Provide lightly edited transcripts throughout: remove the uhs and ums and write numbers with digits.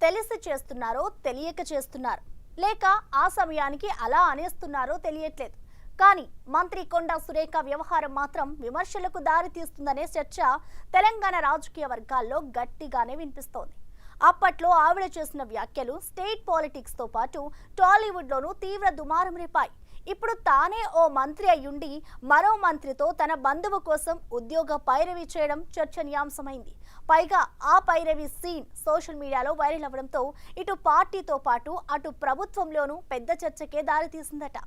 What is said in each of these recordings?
తెలిసి చేస్తున్నారో తెలియక చేస్తున్నారు, లేక ఆ సమయానికి అలా అనేస్తున్నారో తెలియట్లేదు. కానీ మంత్రి కొండా సురేఖ వ్యవహారం మాత్రం విమర్శలకు దారితీస్తుందనే చర్చ తెలంగాణ రాజకీయ వర్గాల్లో గట్టిగానే వినిపిస్తోంది. అప్పట్లో ఆవిడ చేసిన వ్యాఖ్యలు స్టేట్ పాలిటిక్స్ తో పాటు టాలీవుడ్ లోనూ తీవ్ర దుమారం రేపాయి. ఇప్పుడు తానే ఓ మంత్రి అయ్యుండి మరో మంత్రితో తన బంధువు కోసం ఉద్యోగ పైరవి చేయడం చర్చనీయాంశమైంది. పైగా ఆ పైరవి సీన్ సోషల్ మీడియాలో వైరల్ అవ్వడంతో ఇటు పార్టీతో పాటు అటు ప్రభుత్వంలోనూ పెద్ద చర్చకే దారితీసిందట.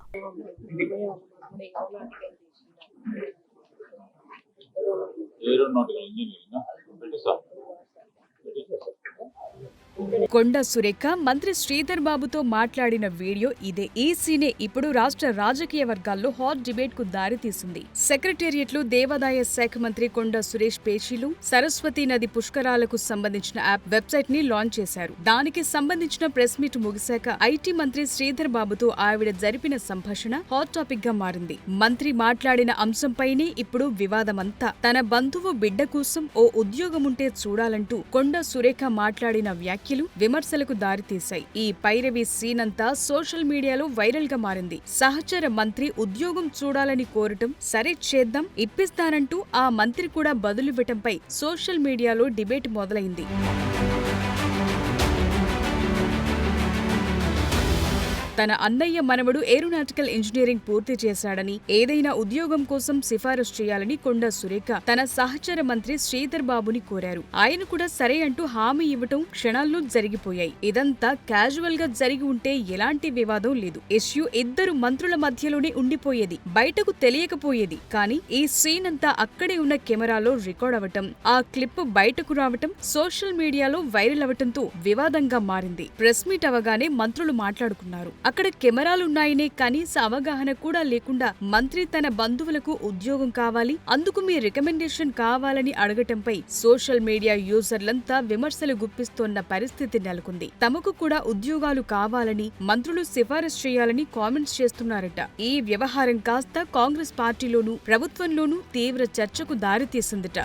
కొండా సురేఖ మంత్రి శ్రీధర్ బాబుతో మాట్లాడిన వీడియో ఇదే. ఈ సీనే ఇప్పుడు రాష్ట్ర రాజకీయ వర్గాల్లో హాట్ డిబేట్ కు దారితీసింది. సెక్రటేరియట్ లో దేవాదాయ శాఖ మంత్రి కొండా సురేష్ పేషీలు సరస్వతి నది పుష్కరాలకు సంబంధించిన యాప్ వెబ్సైట్ ని లాంచ్ చేశారు. దానికి సంబంధించిన ప్రెస్ మీట్ ముగిశాక ఐటీ మంత్రి శ్రీధర్ బాబుతో ఆవిడ జరిపిన సంభాషణ హాట్ టాపిక్ గా మారింది. మంత్రి మాట్లాడిన అంశంపైనే ఇప్పుడు వివాదమంతా. తన బంధువు బిడ్డ కోసం ఓ ఉద్యోగముంటే చూడాలంటూ కొండా సురేఖ మాట్లాడిన వ్యాఖ్యలు విమర్శలకు దారితీశాయి. ఈ పైరవి సీన్ అంతా సోషల్ మీడియాలో వైరల్ గా మారింది. సహచర మంత్రి ఉద్యోగం చూడాలని కోరటం, సరే చేద్దాం ఇప్పిస్తానంటూ ఆ మంత్రి కూడా బదులివ్వటంపై సోషల్ మీడియాలో డిబేట్ మొదలైంది. తన అన్నయ్య మనవడు ఏరోనాటికల్ ఇంజనీరింగ్ పూర్తి చేశాడని, ఏదైనా ఉద్యోగం కోసం సిఫారసు చేయాలని కొండా సురేఖ తన సహచర మంత్రి శ్రీధర్ బాబుని కోరారు. ఆయన కూడా సరే అంటూ హామీ ఇవ్వటం క్షణాల్లో జరిగిపోయాయి. ఇదంతా క్యాజువల్ గా జరిగి ఉంటే ఎలాంటి వివాదం లేదు. ఇష్యూ ఇద్దరు మంత్రుల మధ్యలోనే ఉండిపోయేది, బయటకు తెలియకపోయేది. కానీ ఈ సీన్ అంతా అక్కడే ఉన్న కెమెరాలో రికార్డ్ అవటం, ఆ క్లిప్ బయటకు రావటం సోషల్ మీడియాలో వైరల్ అవటంతో వివాదంగా మారింది. ప్రెస్ మీట్ అవగానే మంత్రులు మాట్లాడుకున్నారు. అక్కడ కెమెరాలున్నాయనే కనీస అవగాహన కూడా లేకుండా మంత్రి తన బంధువులకు ఉద్యోగం కావాలి, అందుకు మీ రికమెండేషన్ కావాలని అడగటంపై సోషల్ మీడియా యూజర్లంతా విమర్శలు గుప్పిస్తోన్న పరిస్థితి నెలకొంది. తమకు కూడా ఉద్యోగాలు కావాలని, మంత్రులు సిఫారసు చేయాలని కామెంట్స్ చేస్తున్నారట. ఈ వ్యవహారం కాస్త కాంగ్రెస్ పార్టీలోనూ ప్రభుత్వంలోనూ తీవ్ర చర్చకు దారితీసిందట.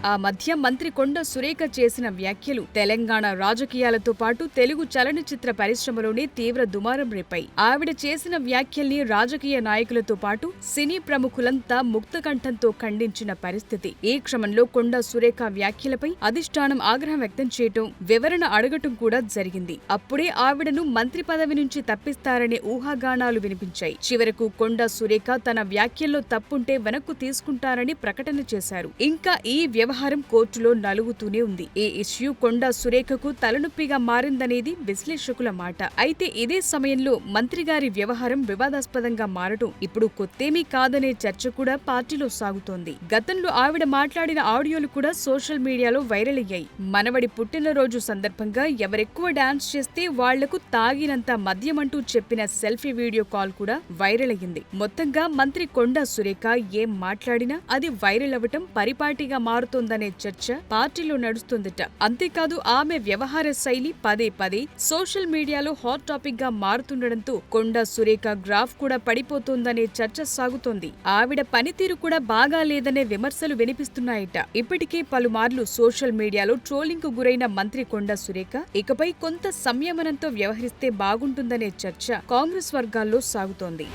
ఆ మధ్య మంత్రి కొండా సురేఖ చేసిన వ్యాఖ్యలు తెలంగాణ రాజకీయాలతో పాటు తెలుగు చలనచిత్ర పరిశ్రమలోనే తీవ్ర దుమారం రేపాయి. ఆవిడ చేసిన వ్యాఖ్యల్ని రాజకీయ నాయకులతో పాటు సినీ ప్రముఖులంతా ముక్తకంఠంతో ఖండించిన పరిస్థితి. ఈ క్రమంలో కొండా సురేఖ వ్యాఖ్యలపై అధిష్టానం ఆగ్రహం వ్యక్తం చేయటం, వివరణ అడగటం కూడా జరిగింది. అప్పుడే ఆవిడను మంత్రి పదవి నుంచి తప్పిస్తారనే ఊహాగానాలు వినిపించాయి. చివరకు కొండా సురేఖ తన వ్యాఖ్యల్లో తప్పుంటే వెనక్కు తీసుకుంటారని ప్రకటన చేశారు. ఇంకా ఈ వ్యవహారం కోర్టులో నలుగుతూనే ఉంది. ఈ ఇష్యూ కొండా సురేఖకు తలనొప్పిగా మారిందనేది విశ్లేషకుల మాట. అయితే ఇదే సమయంలో మంత్రి గారి వ్యవహారం వివాదాస్పదంగా మారటం ఇప్పుడు కొత్తేమీ కాదనే చర్చ కూడా పార్టీలో సాగుతోంది. గతంలో ఆవిడ మాట్లాడిన ఆడియోలు కూడా సోషల్ మీడియాలో వైరల్ అయ్యాయి. మనవడి పుట్టినరోజు సందర్భంగా ఎవరెక్కువ డాన్స్ చేస్తే వాళ్లకు తాగినంత మద్యమంటూ చెప్పిన సెల్ఫీ వీడియో కాల్ కూడా వైరల్ అయ్యింది. మొత్తంగా మంత్రి కొండా సురేఖ ఏం మాట్లాడినా అది వైరల్ అవ్వటం పరిపాటిగా మారుతోందనే చర్చ పార్టీలో నడుస్తుందట. అంతేకాదు ఆమె వ్యవహార శైలి పదే పదే సోషల్ మీడియాలో హాట్ టాపిక్ గా మారుతుండటంతో కొండా సురేఖ గ్రాఫ్ కూడా పడిపోతోందనే చర్చ సాగుతోంది. ఆవిడ పనితీరు కూడా బాగా లేదనే విమర్శలు వినిపిస్తున్నాయట. ఇప్పటికే పలుమార్లు సోషల్ మీడియాలో ట్రోలింగ్ కు గురైన మంత్రి కొండా సురేఖ ఇకపై కొంత సంయమనంతో వ్యవహరిస్తే బాగుంటుందనే చర్చ కాంగ్రెస్ వర్గాల్లో సాగుతోంది.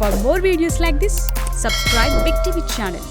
For more videos like this, subscribe Big TV channel.